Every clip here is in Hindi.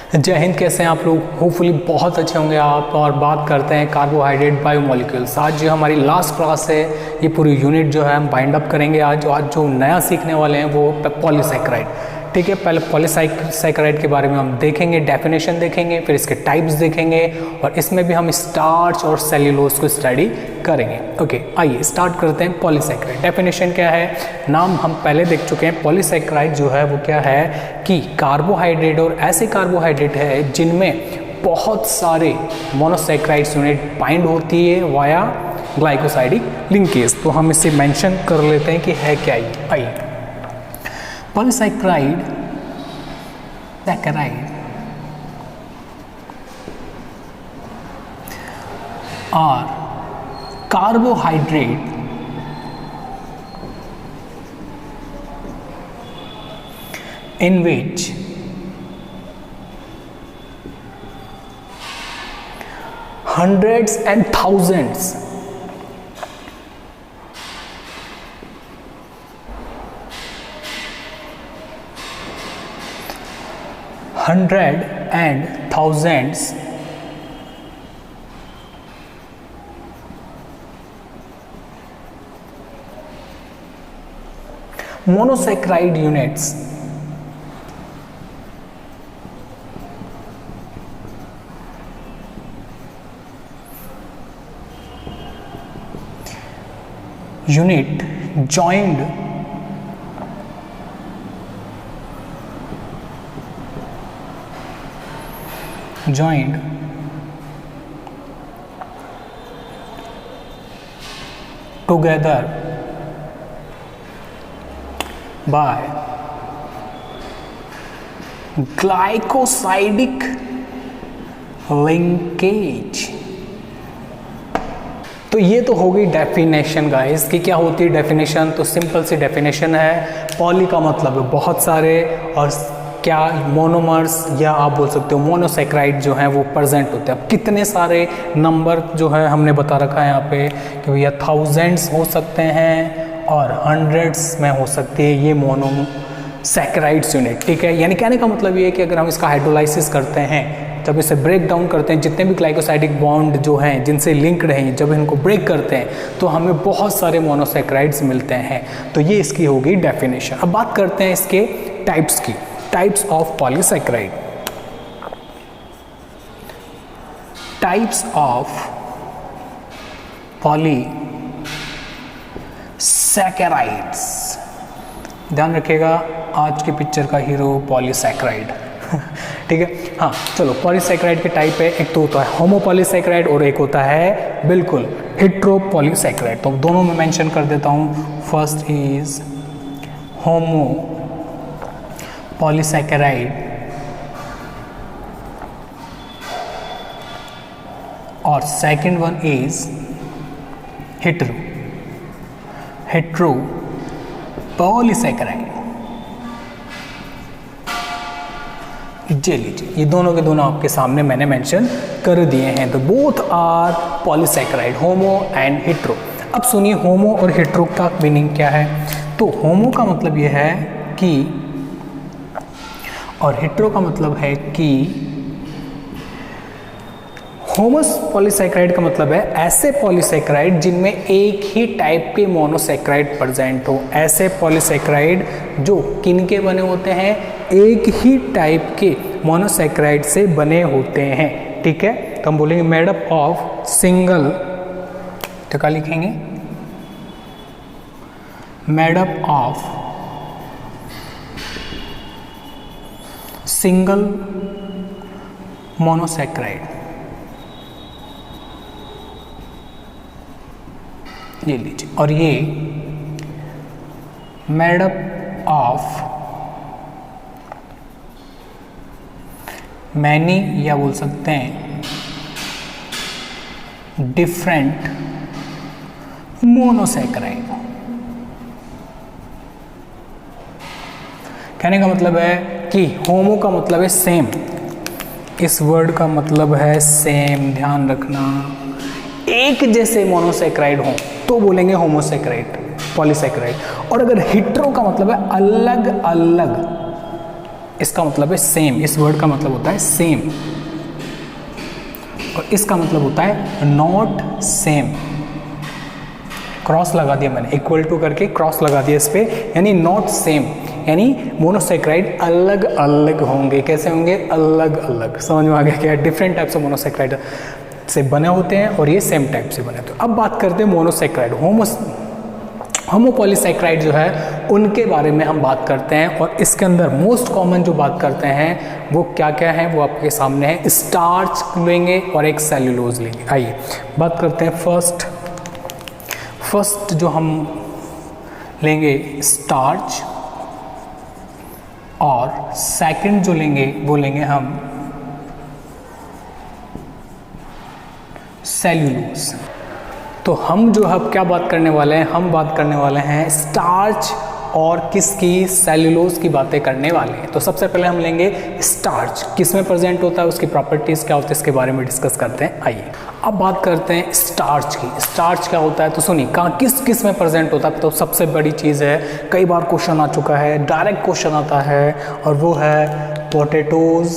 जय हिंद। कैसे हैं आप लोग? होपफुली बहुत अच्छे होंगे आप। और बात करते हैं कार्बोहाइड्रेट बायोमोलिक्यूल्स। आज जो हमारी लास्ट क्लास है, ये पूरी यूनिट जो है हम बाइंड अप करेंगे। आज जो नया सीखने वाले हैं वो पॉलीसैकेराइड। ठीक है, पहले पॉलीसैकेराइड के बारे में हम देखेंगे, डेफिनेशन देखेंगे, फिर इसके टाइप्स देखेंगे और इसमें भी हम स्टार्च और सेल्यूलोज को स्टडी करेंगे। ओके, आइए स्टार्ट करते हैं। पॉलीसैकेराइड डेफिनेशन क्या है? नाम हम पहले देख चुके हैं। पॉलीसैकेराइड जो है वो क्या है कि कार्बोहाइड्रेट और ऐसे कार्बोहाइड्रेट है जिनमें बहुत सारे मोनोसैकेराइड्स यूनिट बाइंड होती है वाया ग्लाइकोसाइडिक लिंकेज। तो हम इसे मेंशन कर लेते हैं कि है क्या ये। आइए, polysaccharide are carbohydrate in which hundreds and thousands monosaccharide units joined together by glycosidic linkage। तो ये तो हो गई डेफिनेशन गाइस कि क्या होती है डेफिनेशन। तो सिंपल सी डेफिनेशन है। पॉली का मतलब है बहुत सारे, और क्या मोनोमर्स या आप बोल सकते हो मोनोसैकेराइड जो हैं वो प्रेजेंट होते हैं। अब कितने सारे नंबर जो है हमने बता रखा है यहाँ पे कि भैया थाउजेंड्स हो सकते हैं और हंड्रेड्स में हो सकती है ये मोनोसैकेराइड्स यूनिट। ठीक है, यानी कहने का मतलब ये है कि अगर हम इसका हाइड्रोलाइसिस करते हैं, जब इसे ब्रेक डाउन करते हैं, जितने भी ग्लाइकोसाइडिक बॉन्ड जो हैं जिनसे लिंक्ड हैं, जब इनको ब्रेक करते हैं तो हमें बहुत सारे मोनोसैकेराइड्स मिलते हैं। तो ये इसकी होगी डेफिनेशन। अब बात करते हैं इसके टाइप्स की। Types of polysaccharide. Types of polysaccharides. ध्यान रखिएगा, आज की पिक्चर का हीरो पॉलीसैकेराइड। ठीक है, हाँ चलो। पॉलीसैकेराइड के टाइप है, एक तो होता है होमोपॉलीसैकेराइड और एक होता है बिल्कुल हेट्रोपॉलीसैकेराइड। तो दोनों में मेंशन कर देता हूँ। फर्स्ट इज होमोपॉलीसैकेराइड और सेकंड वन इज हेट्रोपॉलीसैकेराइड। ये लीजिए, ये दोनों के दोनों आपके सामने मैंने मेंशन कर दिए हैं। तो both are polysaccharide, homo and hetero. अब सुनिए, होमो और हेट्रो का मीनिंग क्या है। तो होमो का मतलब ये है कि, और हेट्रो का मतलब है कि, होमोस पॉलीसैकेराइड का मतलब है ऐसे पॉलीसैकेराइड जिनमें एक ही टाइप के मोनोसैकेराइड प्रेजेंट हो। ऐसे पॉलीसैकेराइड जो किनके बने होते हैं, एक ही टाइप के मोनोसैकेराइड से बने होते हैं। ठीक है, तो हम बोलेंगे मेड अप ऑफ सिंगल, तो क्या लिखेंगे, made up of single monosaccharide. ये लीजिए, और ये मेड अप ऑफ मैनी, या बोल सकते हैं डिफरेंट मोनोसैकेराइड। कहने का मतलब है कि होमो का मतलब है सेम, इस वर्ड का मतलब है सेम। ध्यान रखना, एक जैसे मोनोसैकेराइड हो तो बोलेंगे होमोसैकेराइड, पॉलीसैकेराइड। और अगर हेट्रो का मतलब है अलग अलग इसका मतलब है सेम, इस वर्ड का मतलब होता है सेम, और इसका मतलब होता है नॉट सेम। क्रॉस लगा दिया मैंने, इक्वल टू करके क्रॉस लगा दिया इस पे, यानी नॉट सेम, यानी मोनोसेक्राइड अलग अलग होंगे। कैसे होंगे? अलग अलग। समझ में आ गया क्या? डिफरेंट टाइप्स ऑफ मोनोसेक्राइड से बने होते हैं और ये सेम टाइप से बने होते हैं। अब बात करते हैं मोनोसेक्राइड। होमोपॉलीसेक्राइड जो है उनके बारे में हम बात करते हैं, और इसके अंदर मोस्ट कॉमन जो बात करते हैं वो क्या क्या है वो आपके सामने है। स्टार्च लेंगे और एक सेल्यूलोज लेंगे। आइए बात करते हैं फर्स्ट जो हम लेंगे स्टार्च, और सेकंड जो लेंगे वो लेंगे हम सेल्यूलोज। तो हम जो अब क्या बात करने वाले हैं, हम बात करने वाले हैं स्टार्च और किसकी? सेल्यूलोज की बातें करने वाले हैं। तो सबसे पहले हम लेंगे स्टार्च, किस में प्रेजेंट होता है, उसकी प्रॉपर्टीज क्या होती है, इसके बारे में डिस्कस करते हैं। आइए अब बात करते हैं स्टार्च की। स्टार्च क्या होता है तो सुनिए, कहाँ किस में प्रेजेंट होता है। तो सबसे बड़ी चीज़ है, कई बार क्वेश्चन आ चुका है, डायरेक्ट क्वेश्चन आता है, और वो है पोटैटोज,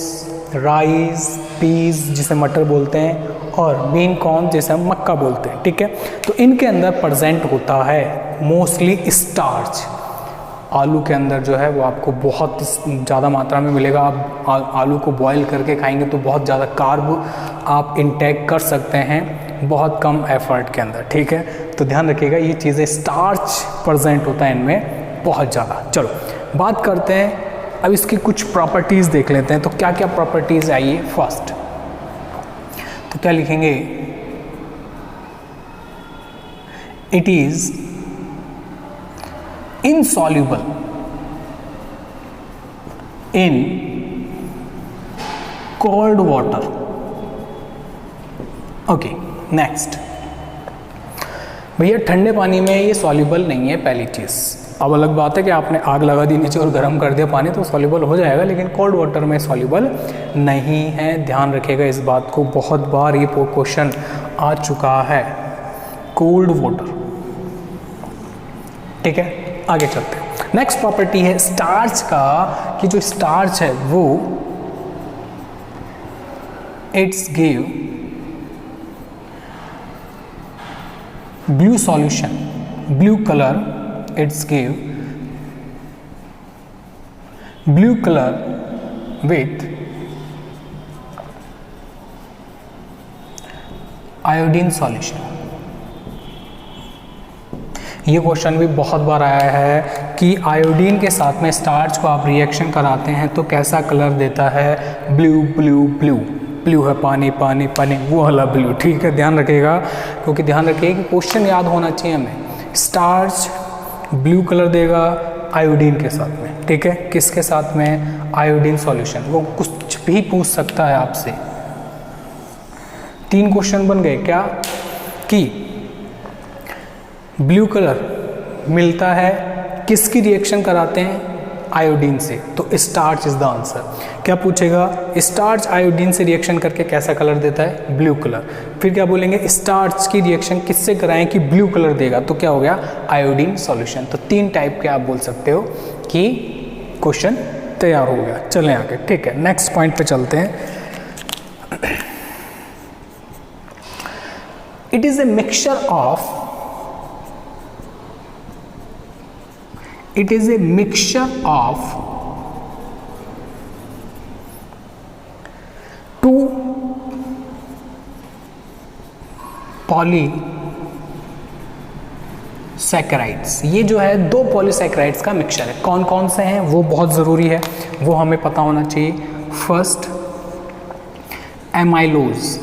राइस, पीस जिसे मटर बोलते हैं, और बीन कॉर्न जिसे हम मक्का बोलते हैं। ठीक है, तो इनके अंदर प्रेजेंट होता है मोस्टली स्टार्च। आलू के अंदर जो है वो आपको बहुत ज़्यादा मात्रा में मिलेगा। आप आलू को बॉईल करके खाएंगे तो बहुत ज़्यादा कार्ब आप इंटेक कर सकते हैं बहुत कम एफर्ट के अंदर। ठीक है, तो ध्यान रखिएगा ये चीज़ें, स्टार्च प्रेजेंट होता है इनमें बहुत ज़्यादा। चलो बात करते हैं अब इसकी कुछ प्रॉपर्टीज़ देख लेते हैं। तो क्या क्या प्रॉपर्टीज़ आइए। फर्स्ट तो क्या लिखेंगे? It is insoluble in cold water. Okay next, भैया ठंडे पानी में ये सॉल्युबल नहीं है पहली चीज़। अब अलग बात है कि आपने आग लगा दी नीचे और गर्म कर दिया पानी तो सॉल्युबल हो जाएगा, लेकिन कोल्ड वाटर में सॉल्युबल नहीं है। ध्यान रखिएगा इस बात को, बहुत बार ये क्वेश्चन आ चुका है। Cold water. ठीक है, आगे चलते हैं। नेक्स्ट प्रॉपर्टी है स्टार्च का, कि जो स्टार्च है वो it's give blue solution, blue colour, it's give blue colour with iodine solution. ये क्वेश्चन भी बहुत बार आया है कि आयोडीन के साथ में स्टार्च को आप रिएक्शन कराते हैं तो कैसा कलर देता है? Blue blue blue. ब्लू है पानी पानी पानी, वो वाला ब्लू। ठीक है, ध्यान रखिएगा, क्योंकि ध्यान रखिए कि क्वेश्चन याद होना चाहिए हमें। स्टार्च ब्लू कलर देगा आयोडीन के साथ में। ठीक है, किसके साथ में? Iodine solution. वो कुछ भी पूछ सकता है आपसे। 3 क्वेश्चन बन गए क्या? कि ब्लू कलर मिलता है, किसकी रिएक्शन कराते हैं? आयोडीन से। तो स्टार्च इज द आंसर। क्या पूछेगा? स्टार्च आयोडीन से रिएक्शन करके कैसा कलर देता है? Blue colour. फिर क्या बोलेंगे? स्टार्च की रिएक्शन किससे कराएं कि ब्लू कलर देगा? तो क्या हो गया? Iodine solution. तो 3 टाइप के आप बोल सकते हो कि क्वेश्चन तैयार हो गया। चलें आगे। ठीक है, नेक्स्ट पॉइंट पे चलते हैं। It is a mixture of It is a mixture of 2 polysaccharides. ये जो है 2 पॉलीसैकेराइड्स का मिक्सचर है। कौन कौन से हैं वो बहुत ज़रूरी है, वो हमें पता होना चाहिए। फर्स्ट एमाइलोज,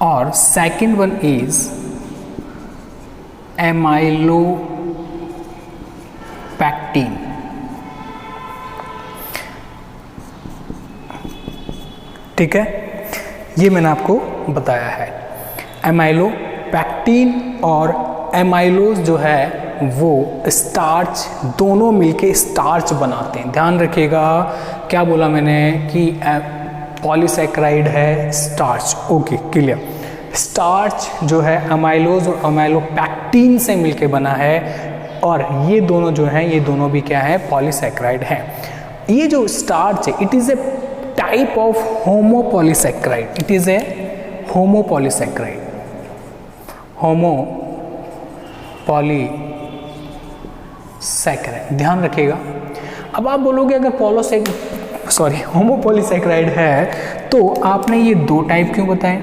और सेकंड वन इज एमाइलोपैक्टिन। ठीक है, ये मैंने आपको बताया है। एमाइलोपैक्टिन और एमाइलोज जो है वो स्टार्च, दोनों मिलके स्टार्च बनाते हैं। ध्यान रखिएगा, क्या बोला मैंने कि पॉलीसैकेराइड है स्टार्च। Okay clear. स्टार्च जो है अमाइलोज और अमाइलोपैक्टिन से मिलके बना है, और ये दोनों जो हैं ये दोनों भी क्या है, पॉलीसैकेराइड हैं। ये जो स्टार्च है it is a type of homopolysaccharide, it is a homopolysaccharide, homopolysaccharide, ध्यान रखिएगा। अब आप बोलोगे अगर होमोपॉलीसैकेराइड है तो आपने ये दो टाइप क्यों बताए?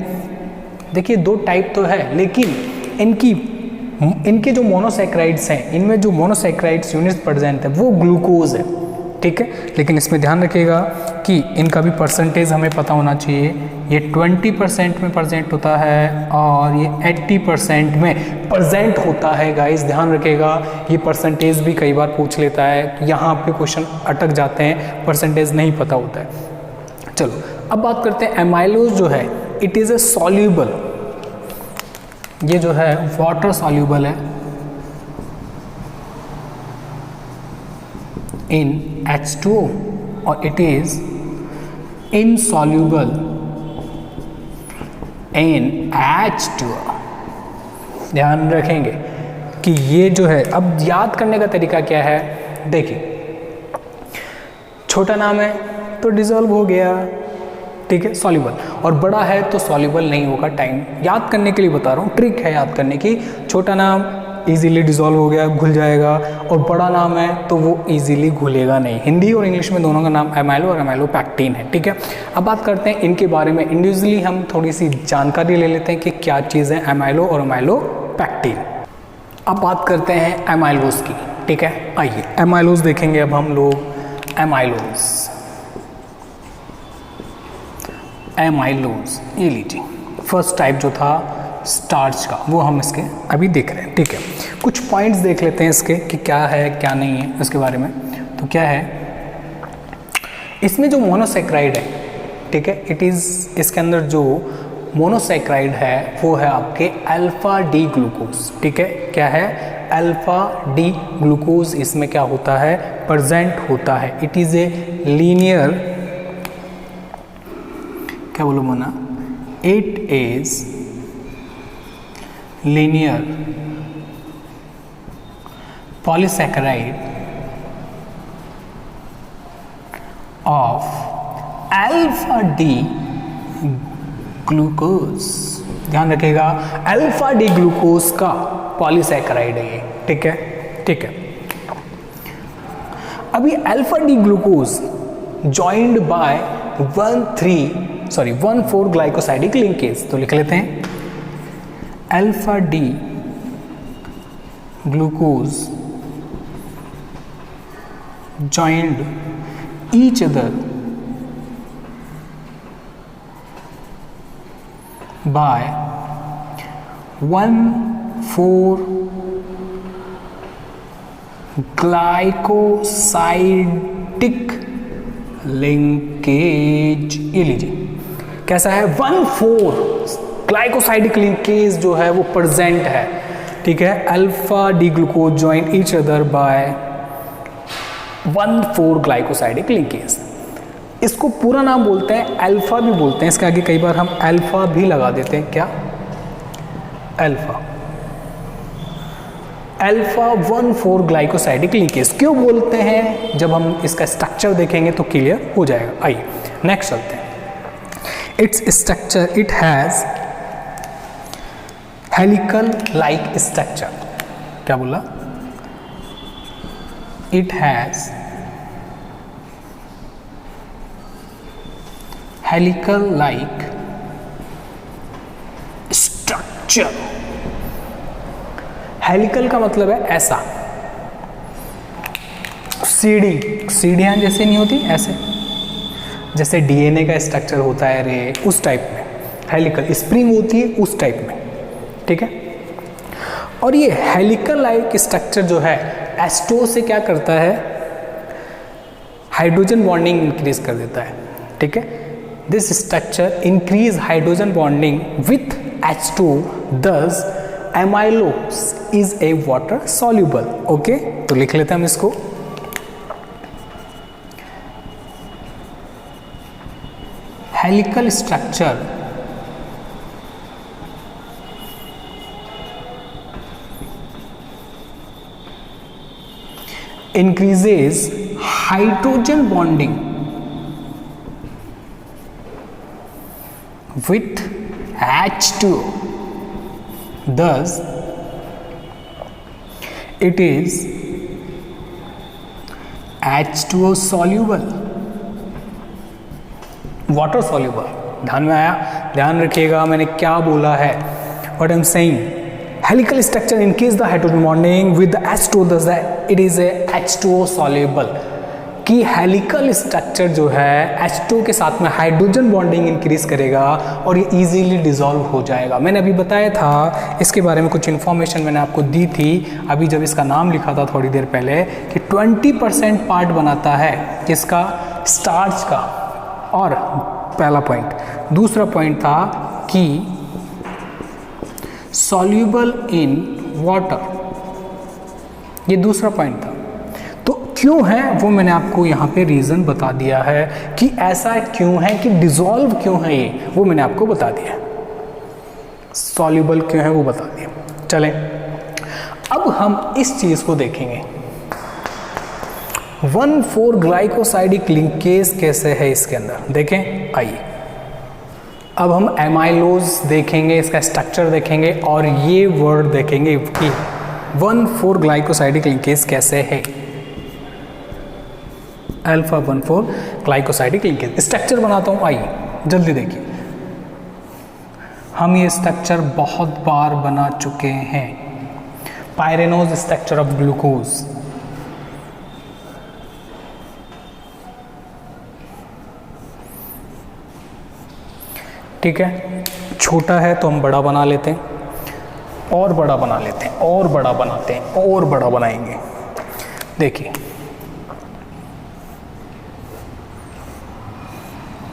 देखिए दो टाइप तो है, लेकिन इनके जो मोनोसैकेराइड्स हैं, इनमें जो मोनोसैकेराइड्स यूनिट्स प्रेजेंट है वो ग्लूकोज है, ठीक है। लेकिन इसमें ध्यान रखिएगा कि इनका भी परसेंटेज हमें पता होना चाहिए। ये 20% में प्रेजेंट होता है और ये 80% में प्रेजेंट होता है गाइस, ध्यान रखिएगा। ये परसेंटेज भी कई बार पूछ लेता है, यहाँ पे क्वेश्चन अटक जाते हैं, परसेंटेज नहीं पता होता है। चलो अब बात करते हैं एमाइलोज जो है, इट इज़ ए सॉल्यूबल, ये जो है वाटर सॉल्यूबल है इन H2O और it is insoluble in H2O। ध्यान रखेंगे कि ये जो है, अब याद करने का तरीका क्या है, देखिए छोटा नाम है तो डिसॉल्व हो गया, ठीक है, सॉल्यूबल, और बड़ा है तो सॉल्यूबल नहीं होगा। टाइम याद करने के लिए बता रहा हूँ, ट्रिक है याद करने की। छोटा नाम इजीली डिसॉल्व हो गया, घुल जाएगा, और बड़ा नाम है तो वो इजीली घुलेगा नहीं। हिंदी और इंग्लिश में दोनों का नाम एमाइलो और एमाइलोपैक्टिन है, ठीक है। अब बात करते हैं इनके बारे में, इंडिविजुअली हम थोड़ी सी जानकारी ले लेते हैं कि क्या चीज़ है एमाइलो और एमाइलोपैक्टिन। अब बात करते हैं एमाइलोज की, ठीक है। आइए एमाइलोज देखेंगे अब हम लोग। एमाइलोज ये लीजिए, फर्स्ट टाइप जो था स्टार्च का वो हम इसके अभी देख रहे हैं, ठीक है। कुछ पॉइंट्स देख लेते हैं इसके कि क्या है क्या नहीं है इसके बारे में। तो क्या है इसमें जो मोनोसैकेराइड है, ठीक है, इट इज़, इसके अंदर जो मोनोसैकेराइड है वो है आपके अल्फा डी ग्लूकोज, ठीक है। क्या है, अल्फा डी ग्लूकोज इसमें क्या होता है, प्रेजेंट होता है। इट इज़ ए लीनियर, क्या बोलो Mona, it is linear polysaccharide of alpha D glucose. ध्यान रखिएगा, अल्फा डी ग्लूकोज का पॉलीसैकेराइड है ये, ठीक है, ठीक है। अभी alpha D glucose joined by 1,4 glycosidic linkage. तो लिख लेते हैं alpha D glucose joined each other by 1,4 glycosidic linkage. ये लीजिए कैसा है, 1,4 ग्लाइकोसाइडिक लिंकेज जो है वो प्रेजेंट है, ठीक है। Alpha D glucose join each other by 1,4 glycosidic linkage. इसको पूरा नाम बोलते हैं, अल्फा भी बोलते हैं, इसके आगे कई बार हम अल्फा भी लगा देते हैं। क्या, अल्फा 1,4 ग्लाइकोसाइडिक लिंकेज क्यों बोलते हैं, जब हम इसका स्ट्रक्चर देखेंगे तो क्लियर हो जाएगा। आइए नेक्स्ट चलते हैं। Its structure, it has helical like structure. क्या बोला, it has helical like structure. Helical का मतलब है ऐसा, सीढ़ियां जैसे नहीं होती, ऐसे जैसे डीएनए का स्ट्रक्चर होता है रे, उस टाइप में हेलिकल स्प्रिंग होती है, उस टाइप में, ठीक है। और ये हेलिकल लाइक स्ट्रक्चर जो है H2O से क्या करता है, हाइड्रोजन बॉन्डिंग इंक्रीज कर देता है, ठीक है। This structure increase hydrogen bonding with H2O, thus amylose is a water soluble। Okay, तो लिख लेते हैं हम इसको, helical structure increases hydrogen bonding with H2O. Thus, it is H2O soluble, water soluble. ध्यान में आया? ध्यान रखिएगा मैंने क्या बोला है. What I'm saying, helical structure increase the hydrogen bonding with the H2O, thus it is a H2O soluble. कि हेलिकल स्ट्रक्चर जो है H2O के साथ में हाइड्रोजन बॉन्डिंग इंक्रीज करेगा और ये इजीली डिसॉल्व हो जाएगा. मैंने अभी बताया था इसके बारे में, कुछ इन्फॉर्मेशन मैंने आपको दी थी अभी जब इसका नाम लिखा था थोड़ी देर पहले, कि 20% पार्ट बनाता है किसका, स्टार्च का. और पहला पॉइंट. दूसरा पॉइंट था कि सॉल्यूबल इन वाटर, ये दूसरा पॉइंट था. तो क्यों है वो मैंने आपको यहाँ पे रीज़न बता दिया है कि ऐसा क्यों है, कि डिसॉल्व क्यों है ये, वो मैंने आपको बता दिया. सॉल्यूबल क्यों है वो बता दिया. चलें अब हम इस चीज़ को देखेंगे. 1,4 ग्लाइकोसाइडिक लिंकेज कैसे है इसके अंदर, देखें. आइए अब हम एमाइलोज देखेंगे, इसका स्ट्रक्चर देखेंगे और ये वर्ड देखेंगे कि 1,4 ग्लाइकोसाइडिक लिंकेज कैसे है. अल्फा 1,4 ग्लाइकोसाइडिक लिंकेज स्ट्रक्चर बनाता हूँ. आइए जल्दी देखिए. हम ये स्ट्रक्चर बहुत बार बना चुके हैं. पायरेनोज स्ट्रक्चर ऑफ ग्लूकोज, ठीक है. छोटा है तो हम बड़ा बना लेते हैं, और बड़ा बना लेते हैं, और बड़ा बनाते हैं, और बड़ा बनाएंगे. देखिए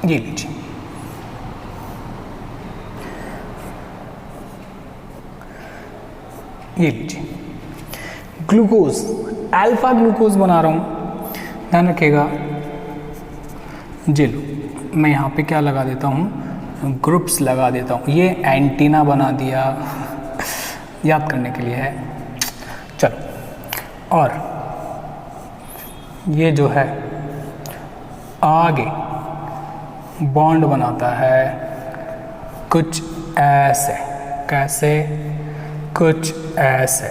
ये लीजिए, ये लीजिए ग्लूकोज, अल्फा ग्लूकोज बना रहा हूँ. ध्यान रखिएगा. जी लो, मैं यहाँ पे क्या लगा देता हूँ, ग्रुप्स लगा देता हूँ. ये एंटीना बना दिया, याद करने के लिए है. चलो, और ये जो है आगे बॉन्ड बनाता है कुछ ऐसे, कैसे, कुछ ऐसे.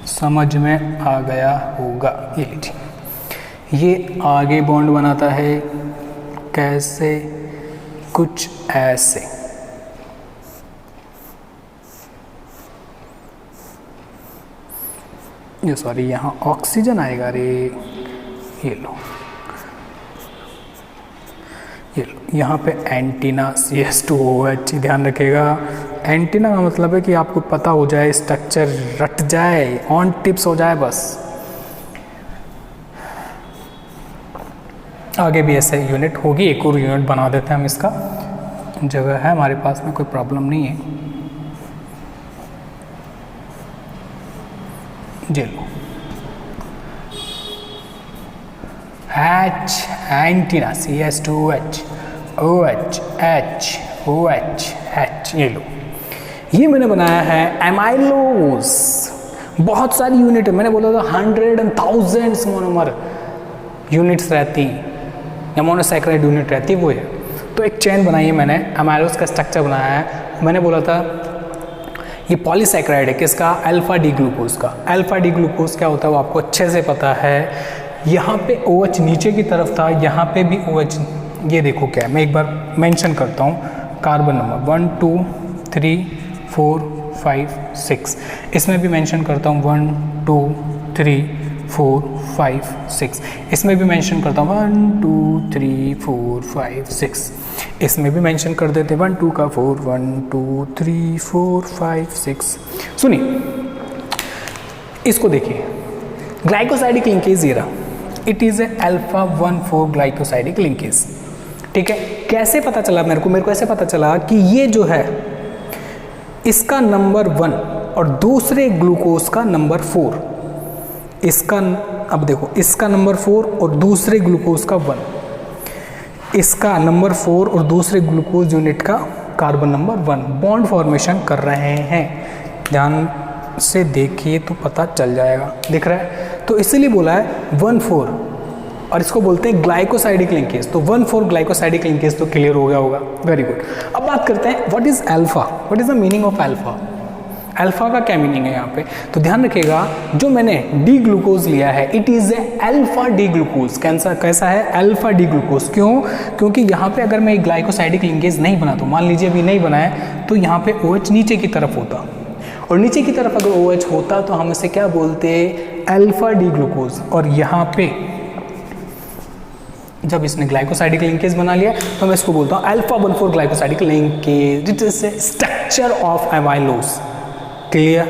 समझ में आ गया होगा. ये लीजिए, ये आगे बॉन्ड बनाता है कैसे, कुछ ऐसे. ये सॉरी, यहाँ ऑक्सीजन आएगा रे. ये लो, ये लो, यहाँ पे एंटीना CH2OH. ध्यान रखिएगा, एंटीना का मतलब है कि आपको पता हो जाए, स्ट्रक्चर रट जाए, ऑन टिप्स हो जाए बस. आगे भी ऐसे यूनिट होगी, एक और यूनिट बना देते हैं हम. इसका जगह है हमारे पास में, कोई प्रॉब्लम नहीं है. जी लो, H antenna, CH2OH, OH, H, OH, H. ये लो, ये मैंने बनाया है एमाइलोज. बहुत सारी यूनिट है, मैंने बोला था 100 and thousands मोनोमर यूनिट्स रहती, या मोनोसैकराइड यूनिट रहती, वो है. तो एक चेन बनाई है मैंने, एमाइलोज का स्ट्रक्चर बनाया है. मैंने बोला था ये पॉलीसैकराइड है किसका, अल्फा डी ग्लूकोज का. अल्फा डी ग्लूकोज क्या होता है वो आपको अच्छे से पता है. यहाँ पे OH नीचे की तरफ था, यहाँ पे भी OH. ये देखो क्या है, मैं एक बार मेंशन करता हूँ. Carbon number 1 2 3 4 5 6. इसमें भी मेंशन करता हूँ 1 2 3 4 5 6. इसमें भी मेंशन करता हूँ 1 2 3 4 5 6. इसमें भी मेंशन कर देते 1 2 का 4 1 2 3 4 5 6. सुनिए, इसको देखिए, ग्लाइकोसाइडिक लिंकेज ये रहा. It is a alpha 1,4 glycosidic linkage. ठीक है, कैसे पता चला मेरे को ऐसे पता चला कि ये जो है इसका नंबर 1 और दूसरे ग्लूकोज का नंबर 4. इसका, अब देखो, इसका नंबर 4 और दूसरे ग्लूकोज का 1. इसका नंबर 4 और दूसरे ग्लूकोज यूनिट का कार्बन नंबर 1 बॉन्ड फॉर्मेशन कर रहे हैं. ध्यान से देखिए तो पता चल जाएगा, दिख रहा है। तो इसीलिए बोला है 1,4 और इसको बोलते हैं ग्लाइकोसाइडिक लिंकेज। तो 1,4 ग्लाइकोसाइडिक लिंकेज तो क्लियर हो गया होगा, वेरी गुड। अब बात करते हैं what is alpha, what is the meaning of alpha. Alpha का क्या मीनिंग है यहाँ पे, तो ध्यान रखिएगा जो मैंने डी ग्लूकोज लिया है it is a alpha D glucose. कैसा है, अल्फा डी ग्लूकोज। क्यों, क्योंकि यहाँ पे अगर मैं ग्लाइकोसाइडिक लिंकेज नहीं बना, तो मान लीजिए अभी नहीं बनाया, तो यहाँ पे OH नीचे की तरफ होता, और नीचे की तरफ अगर OH होता तो हम इसे क्या बोलते, अल्फा डी ग्लूकोज। और यहाँ पे जब इसने ग्लाइकोसाइडिक लिंकेज बना लिया तो मैं इसको बोलता हूँ alpha 1,4 glycosidic linkage. It is structure of amylose. Clear.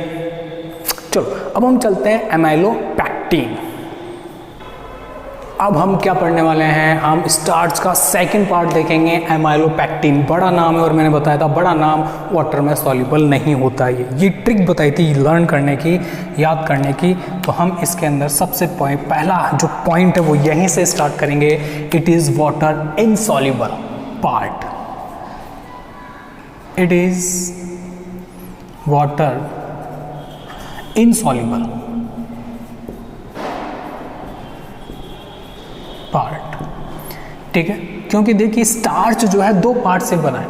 चलो अब हम चलते हैं एमाइलोपैक्टिन। अब हम क्या पढ़ने वाले हैं, हम स्टार्च का सेकंड पार्ट देखेंगे, एमाइलोपैक्टिन। बड़ा नाम है और मैंने बताया था बड़ा नाम वाटर में सॉल्युबल नहीं होता है। ये ट्रिक बताई थी लर्न करने की, याद करने की। तो हम इसके अंदर सबसे पहला जो पॉइंट है वो यहीं से स्टार्ट करेंगे। It is water insoluble part. It is water insoluble part, ठीक है। क्योंकि देखिए स्टार्च जो है दो पार्ट से बना है,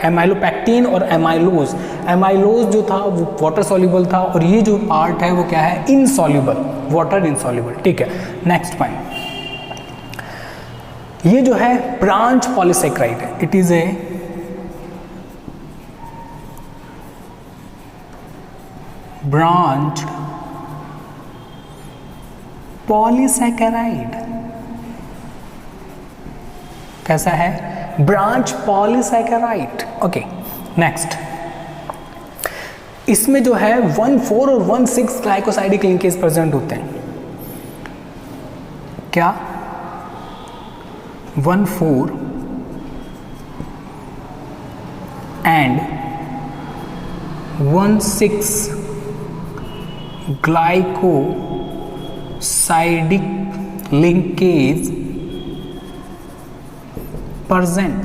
एमाइलोपैक्टिन और एमाइलोज। एमाइलोज जो था वो वाटर सॉल्युबल था और ये जो पार्ट है वो क्या है, इनसॉल्युबल, वाटर इनसॉल्युबल, ठीक है। नेक्स्ट पॉइंट, ये जो है ब्रांच पॉलीसेकेराइड है। It is a branch polysaccharide. कैसा है, ब्रांच पॉलीसेकेराइड, ओके। नेक्स्ट, इसमें जो है 1,4 और 1,6 ग्लाइकोसाइडिक लिंकेज प्रेजेंट होते हैं। क्या, 1,4 एंड 1,6 ग्लाइकोसाइडिक लिंकेज प्रेजेंट।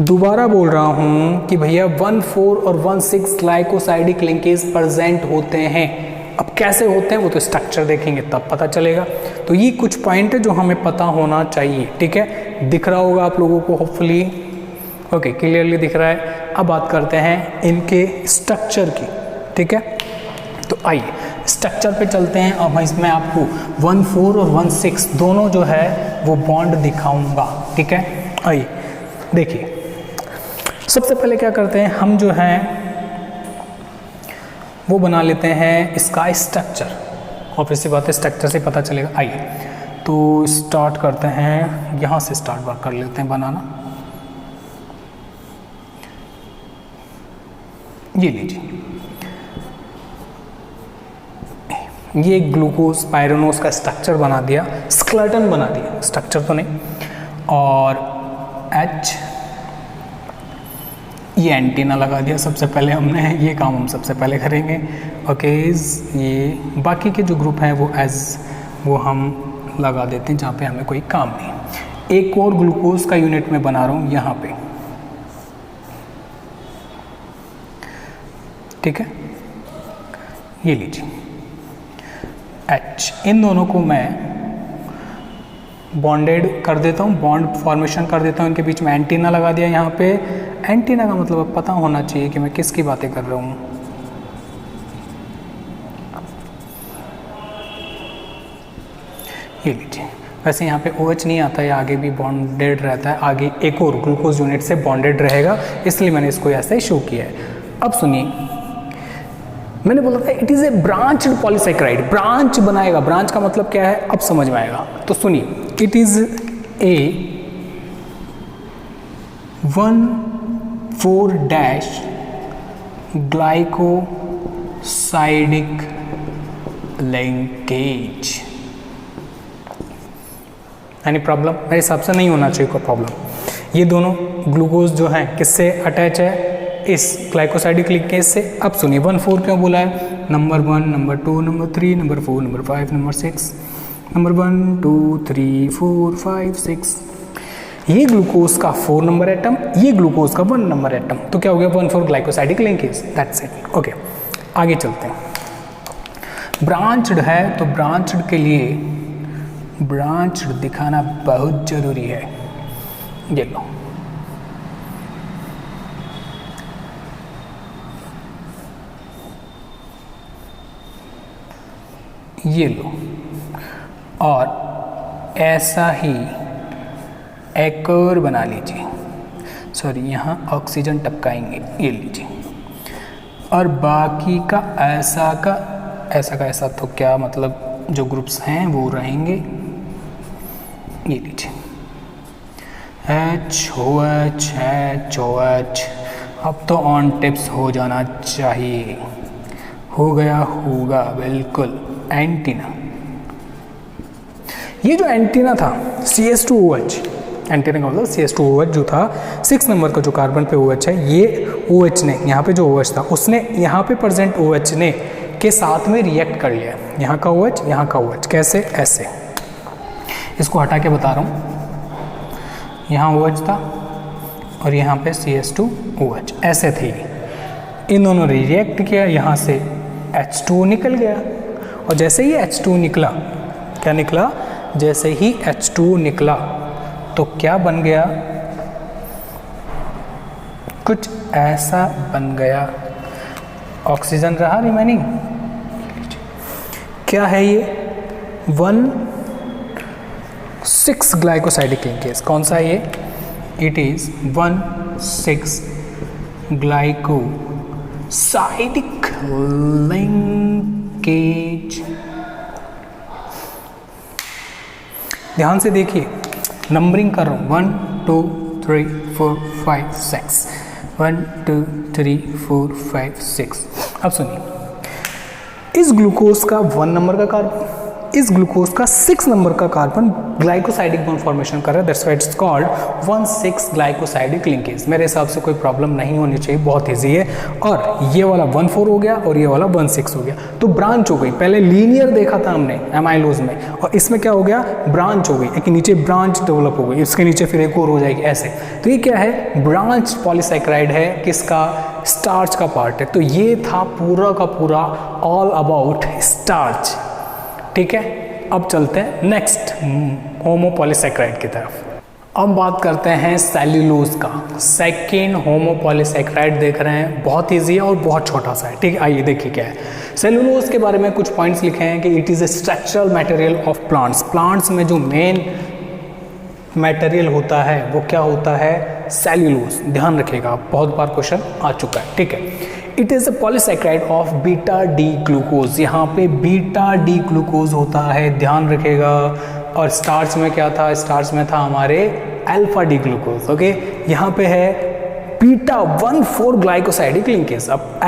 दोबारा बोल रहा हूं कि भैया 1,4 और 1,6 ग्लाइकोसाइडिक लिंकेज प्रेजेंट होते हैं। अब कैसे होते हैं वो तो स्ट्रक्चर देखेंगे तब पता चलेगा। तो ये कुछ पॉइंट है जो हमें पता होना चाहिए, ठीक है। दिख रहा होगा आप लोगों को होपफुली, ओके, क्लियरली दिख रहा है। अब बात करते हैं इनके स्ट्रक्चर की, ठीक है। तो आइए स्ट्रक्चर पे चलते हैं। अब इसमें आपको 1,4 और 1,6 दोनों जो है वो बॉन्ड दिखाऊंगा, ठीक है। आइए देखिए, सबसे पहले क्या करते हैं हम, जो है वो बना लेते हैं इसका स्ट्रक्चर। ऑब्वियसली बात है, स्ट्रक्चर से पता चलेगा। आइए तो स्टार्ट करते हैं, यहाँ से स्टार्ट कर लेते हैं बनाना। ये लीजिए, ये ग्लूकोज पायरोनोस का स्ट्रक्चर बना दिया, स्केलेटन बना दिया, स्ट्रक्चर तो नहीं। और H, ये एंटीना लगा दिया सबसे पहले हमने, ये काम हम सबसे पहले करेंगे। ओके, ये बाकी के जो ग्रुप हैं वो वो हम लगा देते हैं जहाँ पे हमें कोई काम नहीं। एक और ग्लूकोज का यूनिट में बना रहा हूँ यहाँ पे, ठीक है। ये लीजिए H, इन दोनों को मैं बॉन्डेड कर देता हूँ, बॉन्ड फॉर्मेशन कर देता हूँ। इनके बीच में एंटीना लगा दिया यहाँ पे। एंटीना का मतलब अब पता होना चाहिए कि मैं किसकी बातें कर रहा हूँ। ये लीजिए, वैसे यहाँ पे OH नहीं आता है, आगे भी बॉन्डेड रहता है, आगे एक और ग्लूकोज यूनिट से बॉन्डेड रहेगा, इसलिए मैंने इसको ऐसे शो किया है। अब सुनिए, मैंने बोला था it is a branch polysaccharide, branch बनाएगा। ब्रांच का मतलब क्या है अब समझ में आएगा। तो सुनिए, it is a 1,4 dash glycosidic linkage. Any problem? मेरे हिसाब से नहीं होना चाहिए कोई प्रॉब्लम। ये दोनों ग्लूकोज जो है किससे अटैच है, इस ग्लाइकोसाइडिक लिंकेज से। अब सुनिए 1,4 क्यों बोला है, number 1, number 2, number 3, number 4, number 5, number 6, number 1, 2, 3, 4, 5, 6। ये ग्लूकोज का 4 नंबर एटम, ये ग्लूकोज का 1 नंबर एटम, तो क्या हो गया 1,4 glycosidic linkage, that's it. Okay, आगे चलते हैं। ब्रांच्ड है तो ब्रांच्ड के लिए ब्रांच्ड दिखाना बहुत जरूरी है। ये लो, ये लो, और ऐसा ही एक और बना लीजिए, सॉरी यहाँ ऑक्सीजन टपकाएंगे, ये लीजिए, और बाकी का ऐसा तो क्या मतलब जो ग्रुप्स हैं वो रहेंगे, ये लीजिए HOH। अब तो ऑन टिप्स हो जाना चाहिए, हो गया होगा बिल्कुल। एंटीना, ये जो एंटीना था CS2OH, एंटीना का मतलब CS2OH जो था 6 नंबर का जो कार्बन पे OH है, ये OH ने यहाँ पे जो OH था उसने यहाँ पे प्रेजेंट OH ने के साथ में रिएक्ट कर लिया, यहाँ का OH यहाँ का OH, कैसे, ऐसे। इसको हटा के बता रहा हूँ, यहाँ OH था और यहाँ पे CS2OH ऐसे थे, इन दोनों ने रिएक्ट किया, यहाँ से H2 निकल गया, और जैसे ही H2 निकला, क्या निकला, जैसे ही H2 निकला तो क्या बन गया, कुछ ऐसा बन गया, ऑक्सीजन रहा रिमेनिंग। क्या है ये 1,6 ग्लाइकोसाइडिक लिंकेज, कौन सा ये, इट इज 1,6 ग्लाइकोसाइडिक लिंकेज। ध्यान से देखिए, नंबरिंग कर रहा हूँ, 1 2 3 4 5 6, 1 2 3 4 5 6। अब सुनिए, इस ग्लूकोज का 1 नंबर का कार्बन, इस ग्लूकोज का 6 नंबर का कार्बन ग्लाइकोसाइडिक बॉन्ड फॉर्मेशन कर रहा है, that's why it's called 1,6 glycosidic linkage. मेरे हिसाब से कोई प्रॉब्लम नहीं होनी चाहिए, बहुत ईजी है। और ये वाला 1,4 हो गया और ये वाला 1,6 हो गया, तो ब्रांच हो गई। पहले लीनियर देखा था हमने एमाइलोज में, और इसमें क्या हो गया, ब्रांच हो गई, एक नीचे ब्रांच डेवलप हो गई, इसके नीचे फिर एक और हो जाएगी ऐसे। तो ये क्या है, ब्रांच पॉलीसैकेराइड है, किसका, स्टार्च का पार्ट है। तो ये था पूरा का पूरा ऑल अबाउट स्टार्च, ठीक है। अब चलते हैं नेक्स्ट होमोपॉलीसैकेराइड की तरफ। अब बात करते हैं सेल्यूलोज का। सेकेंड होमोपॉलीसैकेराइड देख रहे हैं, बहुत ईजी है और बहुत छोटा सा है, ठीक है। आइए देखिए क्या है। सेल्यूलोज के बारे में कुछ पॉइंट्स लिखे हैं कि it is a structural material of plants. Plants में जो मेन मटेरियल होता है वो क्या होता है, सेल्यूलोज। ध्यान रखिएगा, बहुत बार क्वेश्चन आ चुका है, ठीक है। It is a polysaccharide of beta D glucose. यहाँ पे बीटा डी ग्लूकोज होता है, ध्यान रखिएगा। और स्टार्च में क्या था, स्टार्च में था हमारे अल्फा डी ग्लूकोज, ओके। यहाँ पे है बीटा 1,4 ग्लाइकोसाइडिक लिंकेज। अब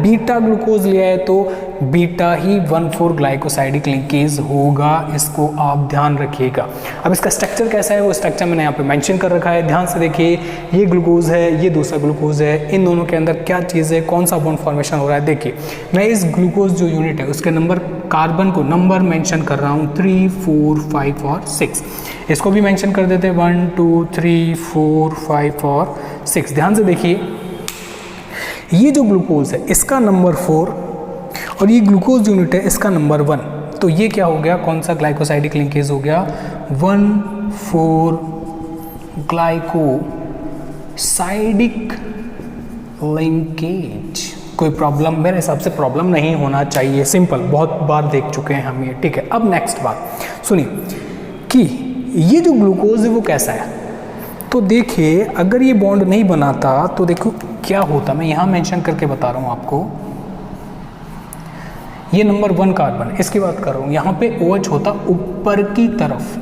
बीटा ग्लूकोज लिया है तो बीटा ही 1,4 ग्लाइकोसाइडिक लिंकेज होगा, इसको आप ध्यान रखिएगा। अब इसका स्ट्रक्चर कैसा है, वो स्ट्रक्चर मैंने यहाँ पे मेंशन कर रखा है, ध्यान से देखिए। ये ग्लूकोज है, ये दूसरा ग्लूकोज है, इन दोनों के अंदर क्या चीज़ है, कौन सा बॉन्ड फॉर्मेशन हो रहा है। देखिए, मैं इस ग्लूकोज जो यूनिट है उसके नंबर, कार्बन को नंबर मेंशन कर रहा हूँ 3 4 5 और 6। इसको भी मेंशन कर देते हैं 1 2 3 4 5 और 6। ध्यान से देखिए, ये जो ग्लूकोज है इसका नंबर 4 और ये ग्लूकोज यूनिट है इसका नंबर 1। तो ये क्या हो गया, कौन सा ग्लाइकोसाइडिक लिंकेज हो गया, 1,4 ग्लाइकोसाइडिक लिंकेज। कोई प्रॉब्लम, मेरे हिसाब से प्रॉब्लम नहीं होना चाहिए, सिंपल, बहुत बार देख चुके हैं हम ये, ठीक है। अब नेक्स्ट बात सुनिए कि ये जो ग्लूकोज है वो कैसा है। तो देखिए, अगर ये बॉन्ड नहीं बनाता तो देखो क्या होता, मैं यहाँ मेंशन करके बता रहा हूँ आपको। ये नंबर 1 कार्बन, इसकी बात कर रहा हूँ, यहाँ पे OH होता ऊपर की तरफ।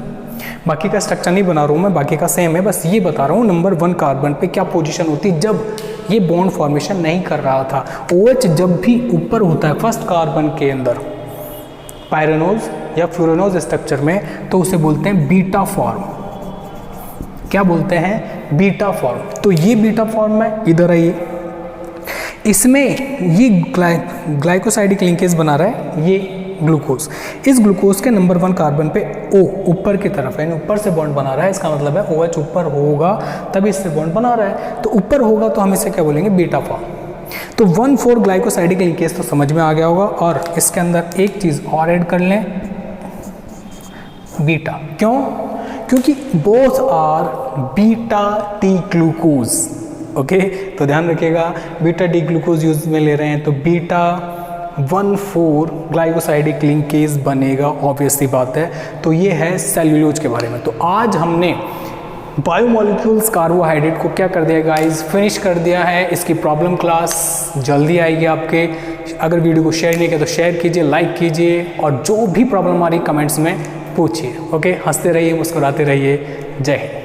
बाकी का स्ट्रक्चर नहीं बना रहा हूँ मैं, बाकी का सेम है, बस ये बता रहा हूँ नंबर 1 कार्बन पे क्या पोजीशन होती जब ये बॉन्ड फॉर्मेशन नहीं कर रहा था। OH जब भी ऊपर होता है फर्स्ट कार्बन के अंदर, पायरेनोज या फ्लोरेनोज स्ट्रक्चर में, तो उसे बोलते हैं बीटा फॉर्म। क्या बोलते हैं, बीटा फॉर्म। तो ये बीटा फॉर्म में इधर आइए, इसमें ये ग्लाइकोसाइडिक लिंकेज बना रहा है, ये ग्लूकोज। इस ग्लूकोज के नंबर 1 कार्बन पे O ऊपर की तरफ है, यानी ऊपर से बॉन्ड बना रहा है, इसका मतलब है OH ऊपर होगा तभी इससे बॉन्ड बना रहा है। तो ऊपर होगा तो हम इसे क्या बोलेंगे, बीटा फॉर्म। तो 1,4 ग्लाइकोसाइडिक लिंकेज तो समझ में आ गया होगा, और इसके अंदर एक चीज़ और ऐड कर लें, बीटा। क्यों? क्योंकि both are beta D glucose. Okay, तो ध्यान रखिएगा, बीटा टी ग्लूकोज यूज में ले रहे हैं तो बीटा 1,4 ग्लाइकोसाइडिक लिंकेज बनेगा, ऑब्वियसली बात है। तो ये है सेल्यूलोज के बारे में। तो आज हमने बायोमोलिक्यूल्स कार्बोहाइड्रेट को क्या कर दिया गाइस, फिनिश कर दिया है। इसकी प्रॉब्लम क्लास जल्दी आएगी आपके। अगर वीडियो को शेयर नहीं किया तो शेयर कीजिए, लाइक कीजिए, और जो भी प्रॉब्लम आ रही कमेंट्स में पूछिए। ओके, हंसते रहिए, मुस्कुराते रहिए। जय हिंद।